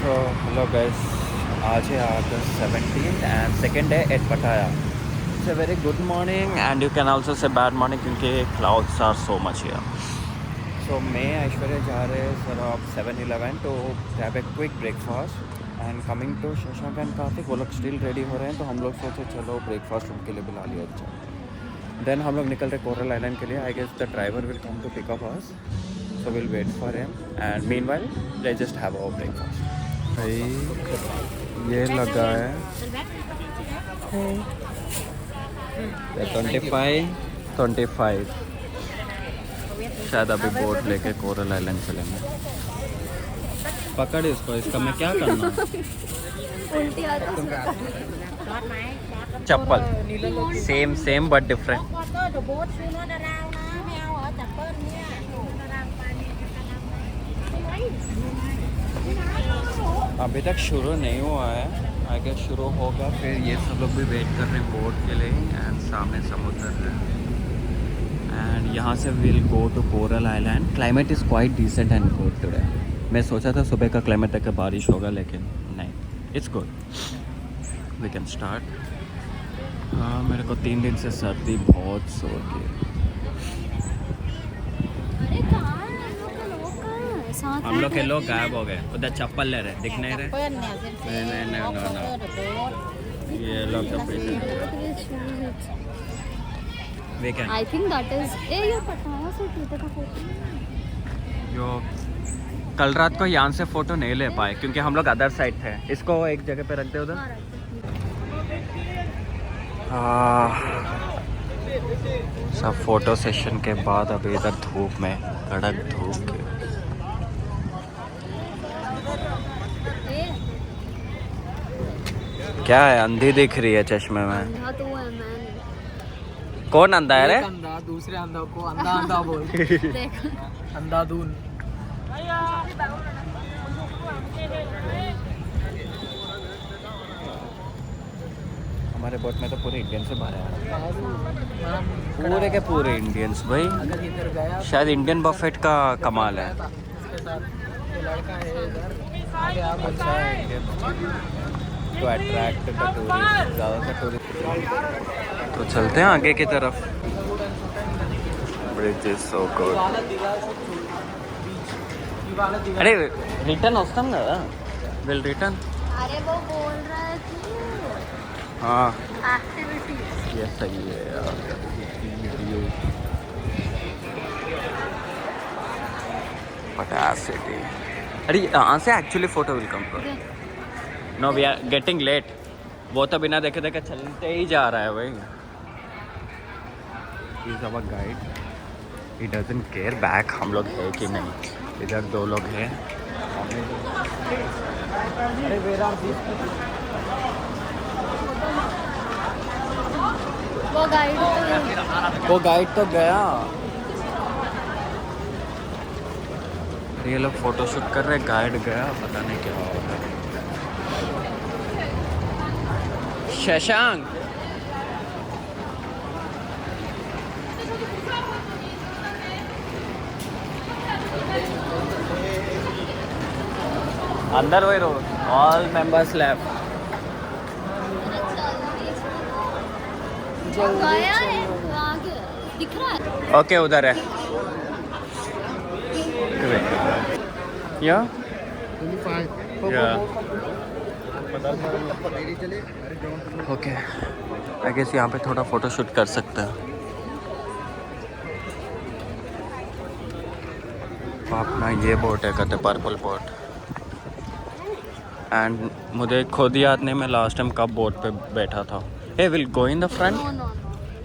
So hello guys, आज है August 17th and second day at Pattaya. It's a very good morning and you can also say bad morning क्योंकि clouds are so much here. So मैं ऐश्वर्या जा रहे हैं sir आप 7-Eleven to grab a quick breakfast and coming to Shashank and Kartik वो लोग still ready हो रहे हैं तो हम लोग सोचे चलो ब्रेकफास्ट उनके लिए बुला लिया अच्छा. देन हम लोग निकल रहे कोरल आइलैंड के लिए. I guess the driver will come to pick up us so we'll wait for him and meanwhile let's just have our breakfast. भाई ये लगा है ये 25 शायद अभी बोट लेके कोरल आइलैंड चलेंगे. पकड़ इसको, इसका मैं क्या करना चप्पल सेम बट डिफरेंट. अभी तक शुरू नहीं हुआ है. आगे शुरू होगा फिर. ये सब लोग भी वेट कर रहे हैं बोट के लिए एंड सामने समुद्र है एंड यहाँ से will go to Coral Island. Climate is quite decent and good today. मैं सोचा था सुबह का क्लाइमेट तक बारिश होगा लेकिन नहीं, it's good. We can start. हाँ मेरे को 3 दिन से सर्दी बहुत सो रही है. हम लोग के लोग गायब हो गए. उधर चप्पल ले रहे, दिख नहीं रहे. नहीं ये लोग weekend. I think that is ये पटाया से ट्विटर का फोटो. जो कल रात को यहाँ से फ़ोटो नहीं ले पाए क्योंकि हम लोग अदर साइड थे. इसको एक जगह पे रख दे उधर. सब फ़ोटो सेशन के बाद अभी इधर धूप में कड़क धूप के क्या है. अंधी दिख रही है चश्मे में. कौन अंधा है रे? अंधा दूसरे अंधा को अंधा बोल. अंधाधुन. हमारे बोट में तो पूरे इंडियंस से भरे हैं. पूरे के पूरे इंडियंस भाई. शायद इंडियन बफेट का कमाल है. अच्छा है Indian to attract the tourist. ज़्यादातर टूरिस्ट. तो चलते हैं आगे की तरफ. Bridge is so good. अरे रिटर्न वस्ताम కదా. Will return. अरे वो बोल रहा है कि हाँ एक्टिविटी ये सही है यार. पटाया सिटी. अरे यहाँ से actually photo will come from. No we are getting late. वो तो बिना देखे देखे चलते ही जा रहा है भाई. Is our guide. He doesn't care back हम लोग है कि नहीं. इधर 2 लोग हैं. वो गाइड तो गया. ये लोग फोटो शूट कर रहे. गाइड गया. पता नहीं क्या होगा. शशांक अंदर वही रहो. All members left. गया है आगे दिख रहा है. ओके उधर है. या ओके आई गेस यहाँ पे थोड़ा फोटो शूट कर सकते हैं. अपना ये बोट है कहते पर्पल बोट. एंड मुझे खुद याद नहीं मैं लास्ट टाइम कब बोट पे बैठा था. He will go in the front. No.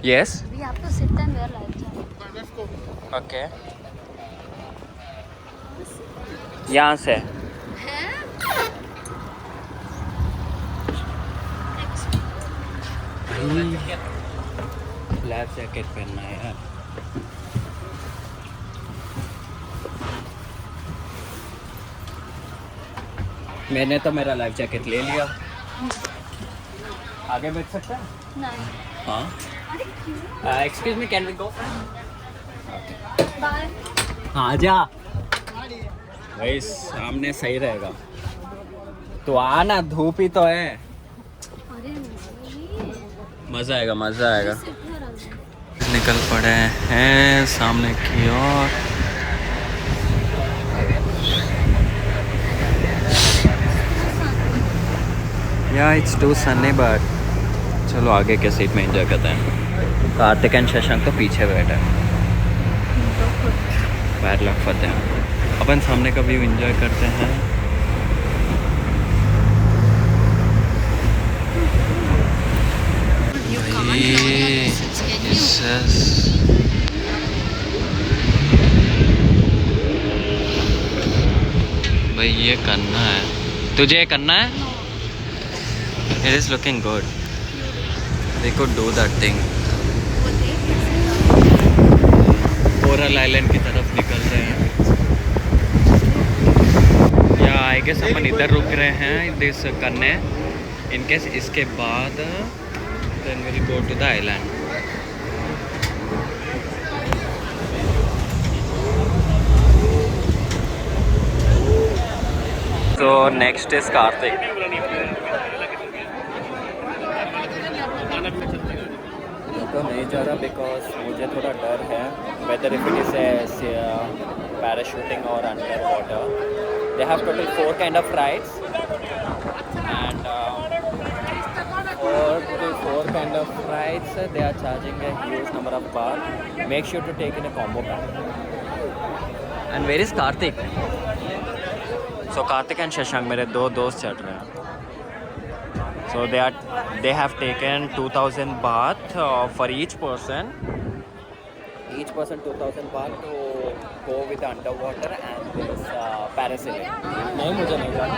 Yes We have to sit and wear life jacket. Okay. यहाँ से लाइफ जैकेट पहनना है यार. मैंने तो मेरा लाइफ जैकेट ले लिया. आगे बैठ सकता है. नहीं. हाँ excuse me can we go. Bye. आ जा भाई. सामने सही रहेगा. तो आना, धूप ही तो है। अरे नहीं, मजा आएगा, मजा आएगा। सिर्फ घर आ गए। निकल पड़े हैं सामने की ओर। या इट्स टू सनी बट चलो आगे के सीट में एंजॉय करते हैं। कार्तिक एंड शशांक तो पीछे बैठे हैं, पैर लग पाते हैं। अपन सामने का व्यू एंजॉय करते हैं। भाई ये करना है, तुझे ये करना है। It is looking good. We could do that thing. Coral island की तरफ निकल रहे हैं। या आई गेस अपन इधर रुक रहे हैं दिस करने। इन केस इसके बाद then we'll go to the island. So next is Karthik. तो नहीं जा रहा बिकॉज मुझे थोड़ा डर है weather if it is parachuting और under water. They have total 4 kind of rides and for the 4 kind of rides they are charging a huge number of baht. Make sure to take in a combo pack. And where is Karthik? So Karthik and Shashank मेरे 2 दोस्त चढ़ रहे हैं। So they have taken 2000 baht for each person. Each person 2000 baht to go with the underwater and this parasailing. नहीं मुझे नहीं जाना,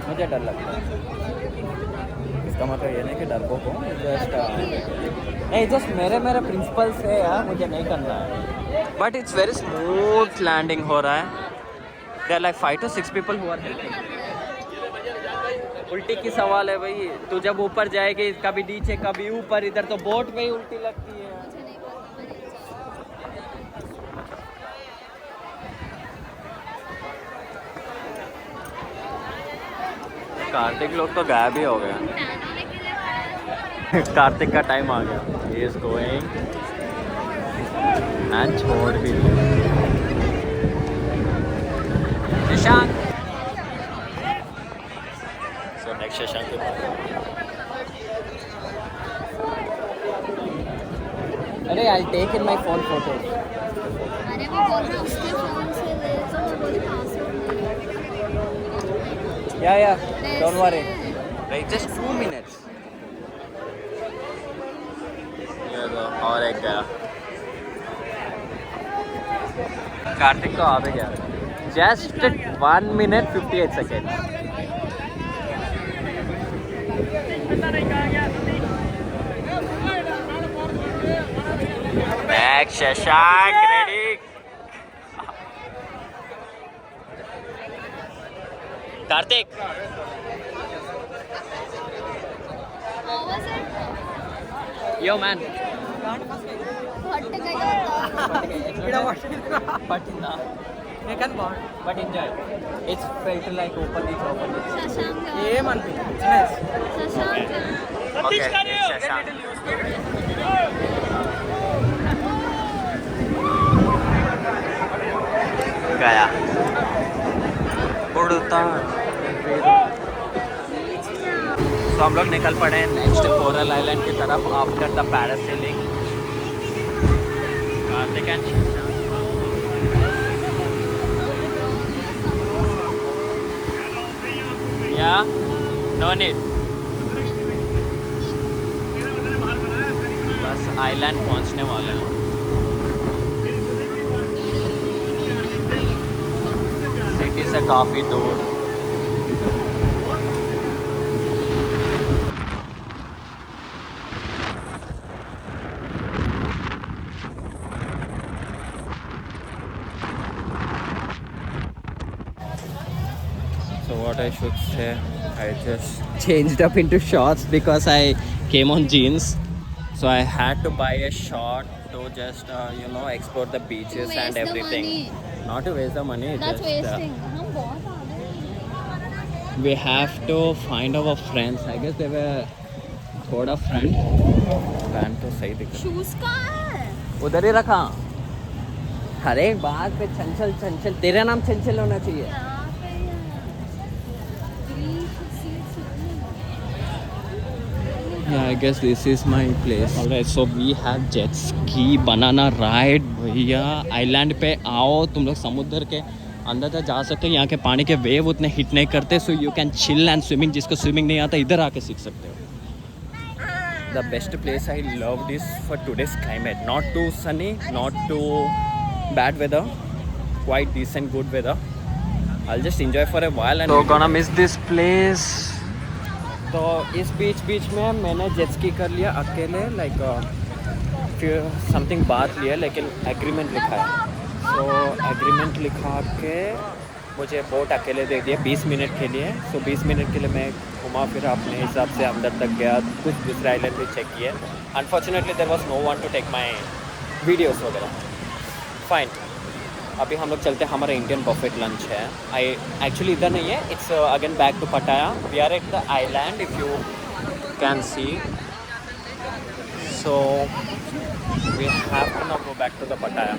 मुझे डर लगता है। इसका मतलब ये नहीं कि डर को जस्ट मेरे प्रिंसिपल्स है यार, मुझे नहीं करना है। But it's very smooth landing हो रहा है। There are like 5 to 6 people who are helping. उल्टी की सवाल है भाई, तू जब ऊपर जाएगी कभी नीचे कभी ऊपर, इधर तो बोट में ही उल्टी लगती है। कार्तिक लोग तो गायब ही हो गया। कार्तिक का टाइम आ गया। He is going and छोड़ भी शशांक। So next Shashank के बाद। अरे I'll take in my phone photos. अरे वो बोल रहा उसके फोन से ले, तो वो बोली पासवर्ड नहीं। Yeah, don't worry. Like just 2 minutes. ये दो और एक गया। कार्तिक तो आ भी गया। Just 1 minute 58 seconds. Next Shashank ready. Karthik. How was it? Yo man. But enjoy. It's felt like open it. Shashank Okay, Shashank. गया उड़ता। तो हम लोग निकल पड़े हैं नेक्स्ट कोरल आइलैंड की तरफ after the parasailing. Kartik and या नो नीड, बस आइलैंड पहुंचने वाले हैं। सिटी से काफ़ी दूर। So what I should say, I just changed up into shorts because I came on jeans. So I had to buy a short to just explore the beaches waste and the everything. money. Not to waste the money. That's just, wasting. हम बहुत आ गए। we have to find our friends. I guess they were थोड़ा friend. Van तो सही दिख रहा shoes कहाँ है? है. उधर ही रखा. हर एक बात पे चंचल चंचल. तेरा नाम चंचल होना चाहिए. यहाँ पे ही है. Yeah, I guess this is my place. Alright, so we have jet ski, banana ride. भैया आइलैंड पे आओ, तुम लोग समुद्र के अंदर तक जा सकते हो. यहाँ के पानी के वेव उतने हिट नहीं करते, so you can chill and swimming. जिसको स्विमिंग नहीं आता इधर आके सीख सकते हो. The best place I loved is for today's climate. Not too sunny, not too bad weather. Quite decent, good weather. I'll just enjoy for a while and. So gonna miss this place. तो इस बीच में मैंने jet ski कर लिया अकेले. Like फिर something बात लिया, लेकिन एग्रीमेंट लिखा है. सो एग्रीमेंट लिखा के मुझे बोट अकेले दे दिया 20 मिनट के लिए. सो 20 मिनट के लिए मैं घुमा फिर अपने हिसाब से अंदर तक गया. कुछ दूसरे आइलैंड भी चेक किए. Unfortunately there was no one to take my videos वगैरह. फाइन. अभी हम लोग चलते हैं. हमारा इंडियन बफेट लंच है. आई एक्चुअली इधर नहीं है. It's again back to Pattaya. We are at the island if you can see. So we have to now go back to the Pattaya.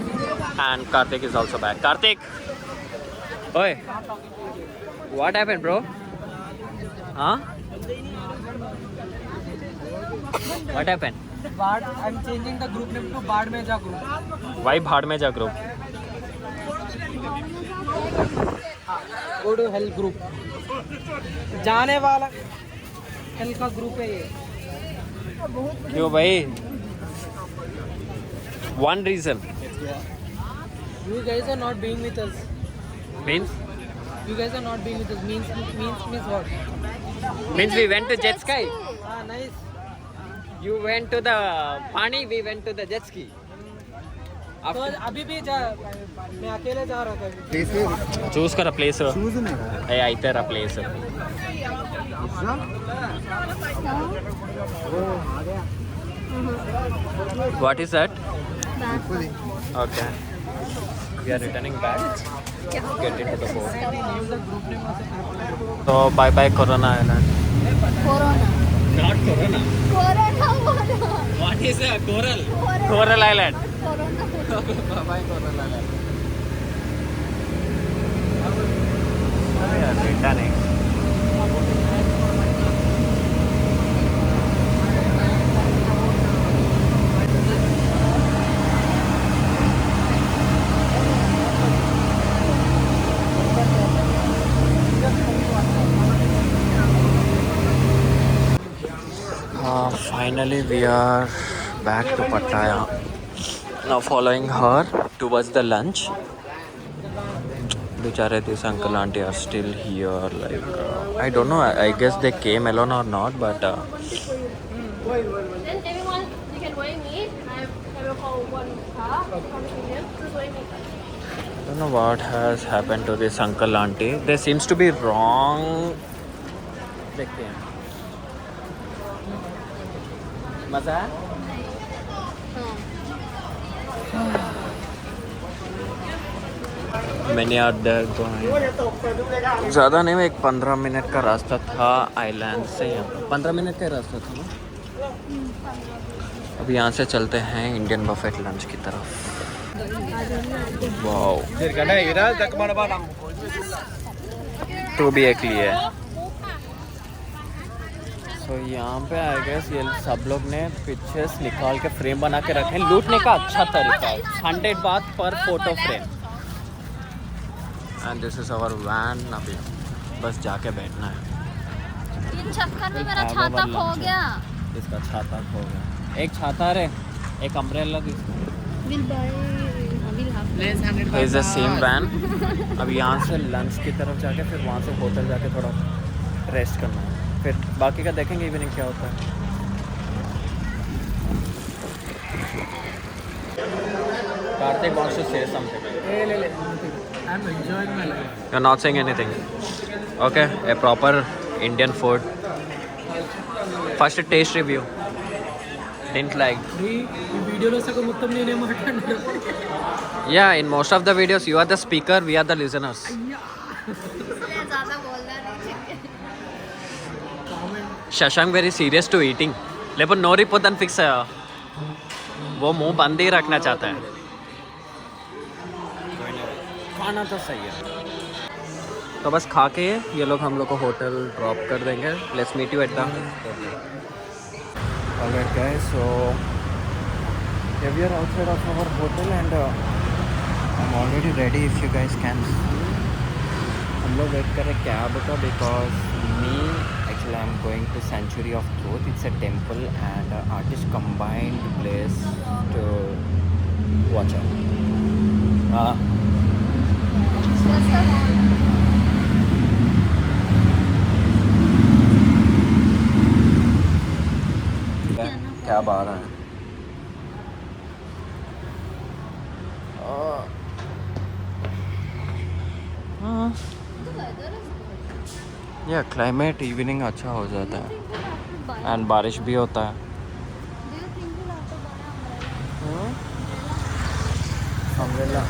And Kartik is also back. Kartik, ओए, what happened bro? हाँ, what happened? I'm changing the group name to Badmeja group. Why भाड़मेजा group? Go to hell group. जाने वाला hell का group है ये. क्यों भाई? One reason. You guys are not being with us. Means? You guys are not being with us. Means what? Means we went to jet ski. Ah, nice. You went to the pani, we went to the jet ski. तो अभी भी मैं अकेले जा रहा था. Choose कर a place. Hey, I तेरा place. What is that? Okay. We are returning back. Get into the boat. So bye bye Corona Island. Corona. Not Corona. Corona बोलो. What is a coral? Coral Island. Corona. Bye bye Coral Island. We are returning. Finally we are back to Pattaya. Now following her towards the lunch. Bichare, this uncle auntie are still here. Like I don't know. I guess they came alone or not. But Then everyone, you can weigh me. I will call one car from Indian to weigh me. I don't know what has happened to this uncle auntie. They seems to be wrong. They came. मजा है? मैंने ज़्यादा नहीं, एक 15 minute का रास्ता था island से. यहाँ 15 मिनट का रास्ता था ना. अब यहाँ से चलते हैं इंडियन बफेट लंच की तरफ. वाओ, तो भी एक लिए. तो यहाँ पे आई गेस ये सब लोग ने पिक्चर्स निकाल के फ्रेम बना के रखे. लूटने का अच्छा तरीका है. 100 बात पर photo frame. And this is our van. अभी बस जाके बैठना है. 3 चक्कर में मेरा छाता खो गया. इसका छाता खो गया. एक छाता रे, एक अम्ब्रेला. We'll buy. तो इज द सेम वैन. अब यहाँ से लंच की तरफ जाके फिर वहाँ से होटल जाके थोड़ा रेस्ट करना है. फिर बाकी का देखेंगे इवनिंग क्या होता है. Karthik wants to say something. I'm enjoying my life. You're not saying anything. Okay, a proper Indian food. First taste review. Didn't like. वीडियोలో సగం మొత్తం నేనే మాట్లాడాను. Yeah, in most of the videos you are the speaker, we are the listeners. ज़्यादा बोलना नहीं. Shashank very serious to eating, लेकिन नोरी पोतन फिक्स है, वो मुंह बंद ही रखना चाहता है। खाना तो सही है। तो बस खा के ये लोग हम लोग को होटल ड्रॉप कर देंगे। Let's meet you at the Alright guys, so yeah, we are outside of our hotel and I'm already ready if you guys can see. हम लोग वेट कर रहे कैब का because me actually I'm going to Century of Truth. It's a temple and artist combined place to watch out. Cab आ रहा है। या climate evening अच्छा हो जाता है एंड बारिश भी होता है। अम्ब्रेला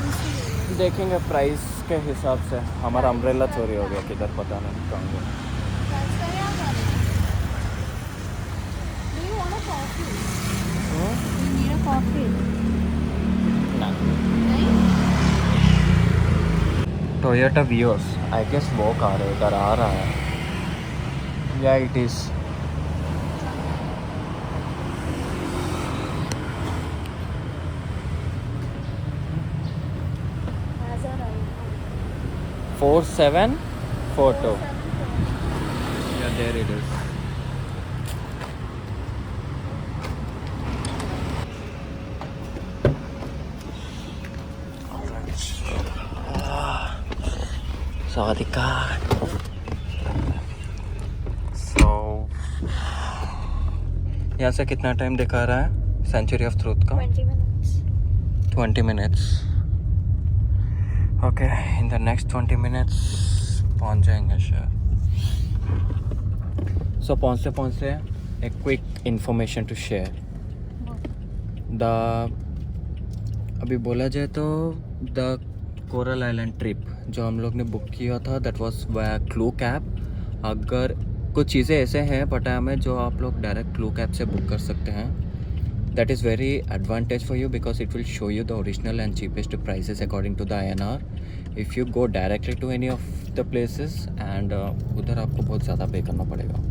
देखेंगे प्राइस के हिसाब से। हमारा अम्ब्रेला चोरी हो गया किधर पता नहीं कहाँ गया। टोयोटा वियोस आई गेस वो कार है, इधर आ रहा है। या it is four seven photo. या देयर इट इज। सवादिका। सो यहाँ से कितना टाइम दिखा रहा है सेंचुरी ऑफ ट्रूथ का? 20 minutes. 20 minutes. Okay, in the next 20 minutes पहुँच जाएंगे शायद। सो पहुँचते पहुँचते एक quick information to share. The अभी बोला जाए तो द कोरल आइलैंड ट्रिप जो हम लोग ने बुक किया था that was via clue cab. अगर कुछ चीज़ें ऐसे हैं पटाया में जो आप लोग डायरेक्ट क्लू कैब से बुक कर सकते हैं, that is very advantage for you because it will show you the original and cheapest prices according to the INR। If you go directly to any of the places and उधर आपको बहुत ज़्यादा पे करना पड़ेगा,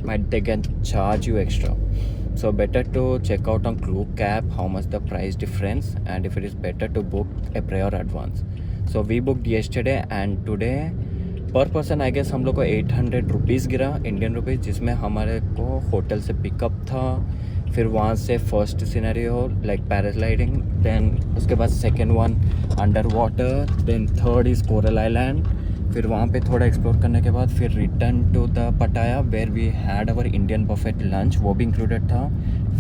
might they can charge you extra. So better to check out on Klook Cab how much the price difference and if it is better to book a prior advance. So we booked yesterday and today per person I guess हम लोग को 800 rupees गिरा Indian rupees, जिसमें हमारे को hotel से pickup था, फिर वहाँ से first scenario like paragliding, then उसके बाद second one under water, then third is Coral Island, फिर वहाँ पे थोड़ा एक्सप्लोर करने के बाद फिर return to the Pattaya where we had our Indian buffet lunch, वो भी इंक्लूडेड था,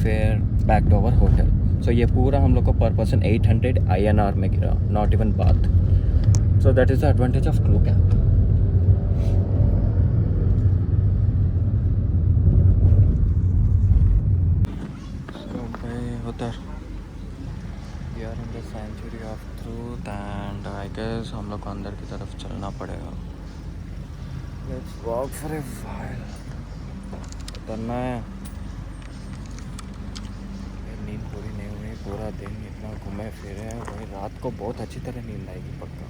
फिर back to our hotel. So ये पूरा हम लोग को पर पर्सन 800 INR में गिरा, नॉट इवन बात। So that is the advantage of clue cab. उधर we are in the century of truth and I guess हम लोग को अंदर की तरफ चलना पड़ेगा। Let's walk for a while. उतरना है। नींद पूरी नहीं हुई, पूरा दिन इतना घूमे फिरे, वही रात को बहुत अच्छी तरह नींद आएगी पक्का।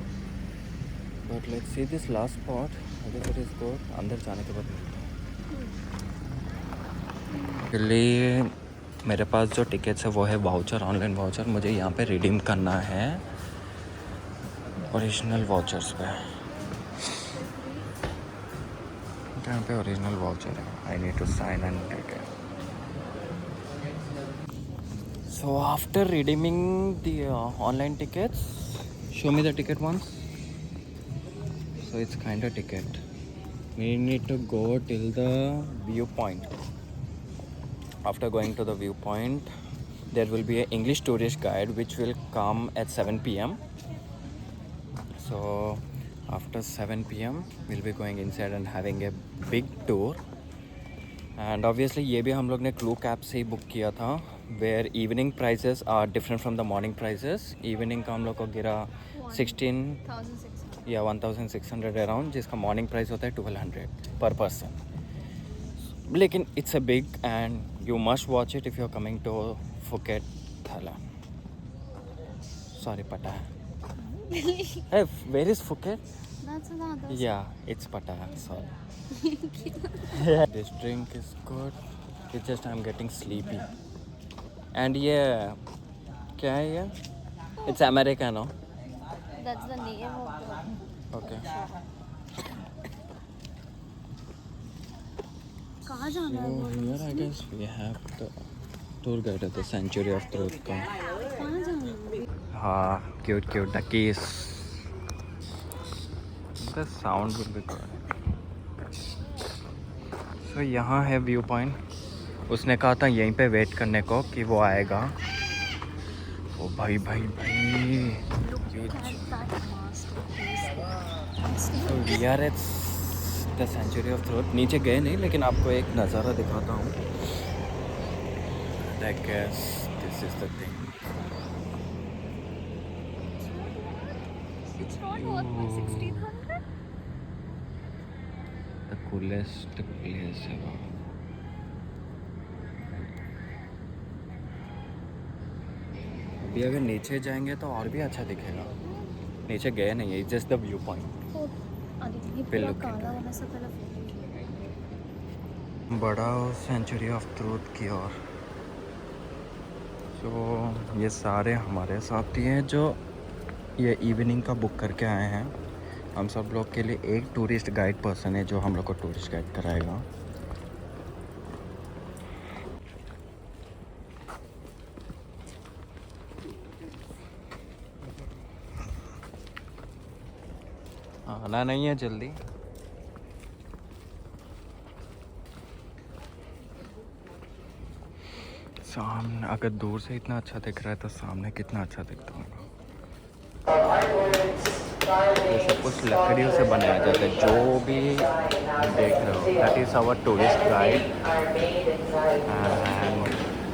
But let's see this last spot, अगर इट इज गुड अंदर जाने के बाद मिलता है। लिए मेरे पास जो टिकट्स है वो है वाउचर, ऑनलाइन वाउचर। मुझे यहाँ पे रिडीम करना है ओरिजिनल वाउचर्स पे। यहाँ पे ओरिजिनल वाउचर है, I need to sign and take it. So after redeeming the online tickets, show me the ticket once. So it's kind of ticket, we need to go till the view point. After going to the viewpoint, there will be an English tourist guide which will come at 7 p.m. So after 7 p.m. we'll be going inside and having a big tour. And obviously ये भी हम लोग ने clue cab से ही book किया था, where evening prices are different from the morning prices. Evening का हम लोग को गिरा 16,600 या 1600 अराउंड, जिसका मॉर्निंग प्राइस होता है 1200 पर पर्सन. लेकिन it's a big and you must watch it if you are coming to Phuket Thailand. Sorry Pattaya. Hey, where is Phuket? That's another. Yeah, it's Pattaya. Sorry. This drink is good. It's just I'm getting sleepy. And yeah, क्या है ये? It's Americano. That's the name of the. Okay. कहाँ जाना है So बोलो? here I guess we have the tour guide at the Sanctuary of Truth का. कहाँ जाना है? हाँ, cute duckies. The sound will be good. So यहाँ है व्यू पॉइंट. उसने कहा था यहीं पे वेट करने को कि वो आएगा. ओ भाई. Look at that masterpiece. So we are at the Sanctuary of Truth. नीचे गए नहीं, लेकिन आपको एक नज़ारा दिखाता हूँ. I guess this is the thing. It's not worth my 1600. The coolest place ever. अभी अगर नीचे जाएंगे तो और भी अच्छा दिखेगा. नीचे गए नहीं है, जस्ट द व्यू पॉइंट. अरे ये We'll पूरा look into काला it. होने से पहले फोटो बड़ा सेंचुरी ऑफ ट्रूथ की ओर. तो ये सारे हमारे साथी हैं जो ये इवनिंग का बुक करके आए हैं. हम सब लोग के लिए एक टूरिस्ट गाइड पर्सन है जो हम लोग को टूरिस्ट गाइड कराएगा. आना नहीं है जल्दी. सामने अगर दूर से इतना अच्छा दिख रहा है तो सामने कितना अच्छा दिखता होगा. ये सब कुछ लकड़ियों से बनाया जाता है जो भी देख रहे हो. That is our tourist guide.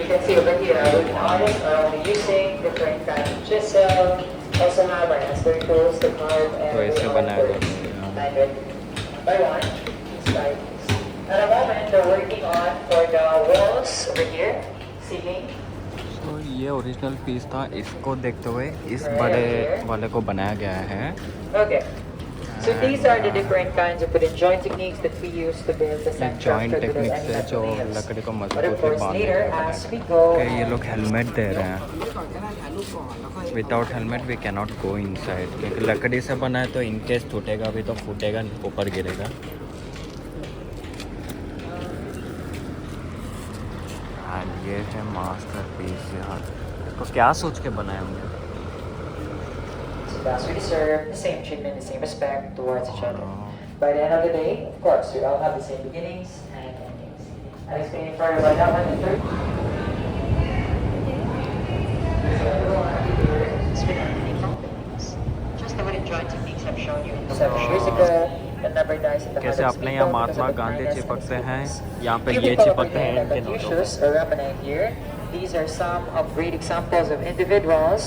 You can see over here, with artists are only using different kinds of chisel, also have our ancestry tools to carve and तो ऐसे बनाया जाता है. by one, these guys. At the moment, they're working on for the walls over here, ceiling. तो ये original piece था. इसको देखते हुए इस बड़े वाले को बनाया गया है. Okay. So these are the different kinds of wooden joint techniques that we use to build the center joint structure to the techniques है जो animals. लकड़ी को But मजबूत of से course, बांधने later, का as है. we go, ये लोग हेलमेट दे रहे हैं. Without helmet we can not go inside, क्योंकि लकड़ी से बना है तो इन केस टूटेगा भी तो फूटेगा, ऊपर गिरेगा. एंड ये है मास्टर पीस. यार तो क्या सोच के बनाए होंगे. so that's we deserve the same treatment, the same respect towards each other. By the end of the day, of course, we all have the same beginnings and endings. I'll explain it further by that one and third. So everyone here is with many companies. Just the wooden joint techniques I've shown you 7 years ago. The number dies in the कैसे heart of अपने the यहाँ people Mahatma because of the Gandhi kindness and चिपकते हैं, sweetness. यहाँ पे You ये can follow चिपकते हैं the इनके नोटों Confucius or Ramanan here. These are some of great examples of individuals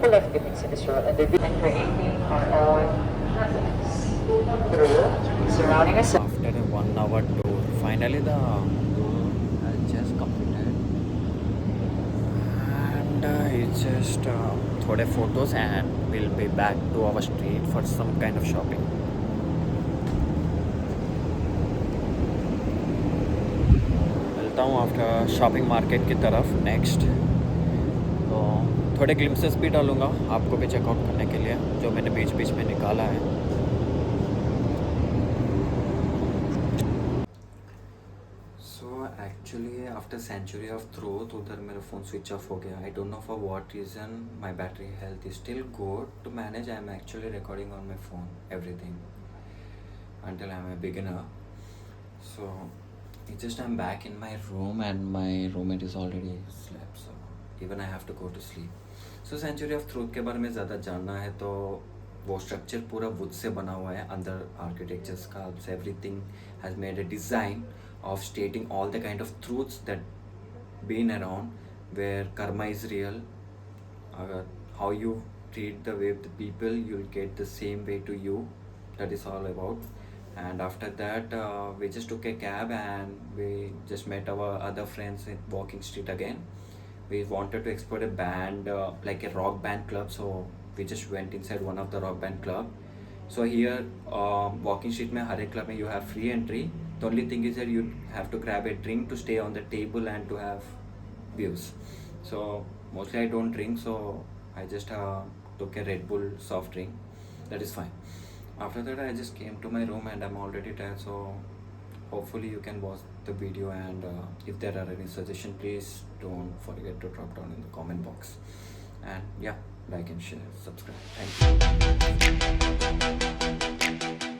who left givings in this world and they've been creating our own happiness through surrounding us. After a 1 hour tour, finally the tour has just completed. And it's just थोड़े photos and we'll be back to our street for some kind of shopping. मिलता हूँ after shopping market की तरफ next. तो थोड़े glimpses भी डालूँगा आपको भी चेकआउट करने के लिए जो मैंने बीच बीच में निकाला है. So actually after century of truth उधर मेरा फ़ोन स्विच ऑफ हो गया. I don't know for what reason. My battery health is still good to manage. I am actually recording on my phone everything until I'm a beginner. So it's just I'm back in my room and my roommate is already slept, so even I have to go to sleep. So Sanctuary of Truth के बारे में ज़्यादा जानना है तो वो structure पूरा would say बना हुआ है. अंदर आर्किटेक्चर्स का everything has made a design of stating all the kind of truths that been around where karma is real, how you treat the way the people, you'll get the same way to you. That is all about. And after that, we just took a cab and we just met our other friends in Walking Street again. We wanted to explore a band, like a rock band club, so we just went inside one of the rock band club. So here, Walking Street mein har ek club mein you have free entry. The only thing is that you have to grab a drink to stay on the table and to have views. So mostly I don't drink, so I just took a Red Bull soft drink. That is fine. After that, I just came to my room and I'm already tired. So hopefully you can watch the video, and if there are any suggestions, please don't forget to drop down in the comment box. And yeah, like and share, subscribe. Thank you.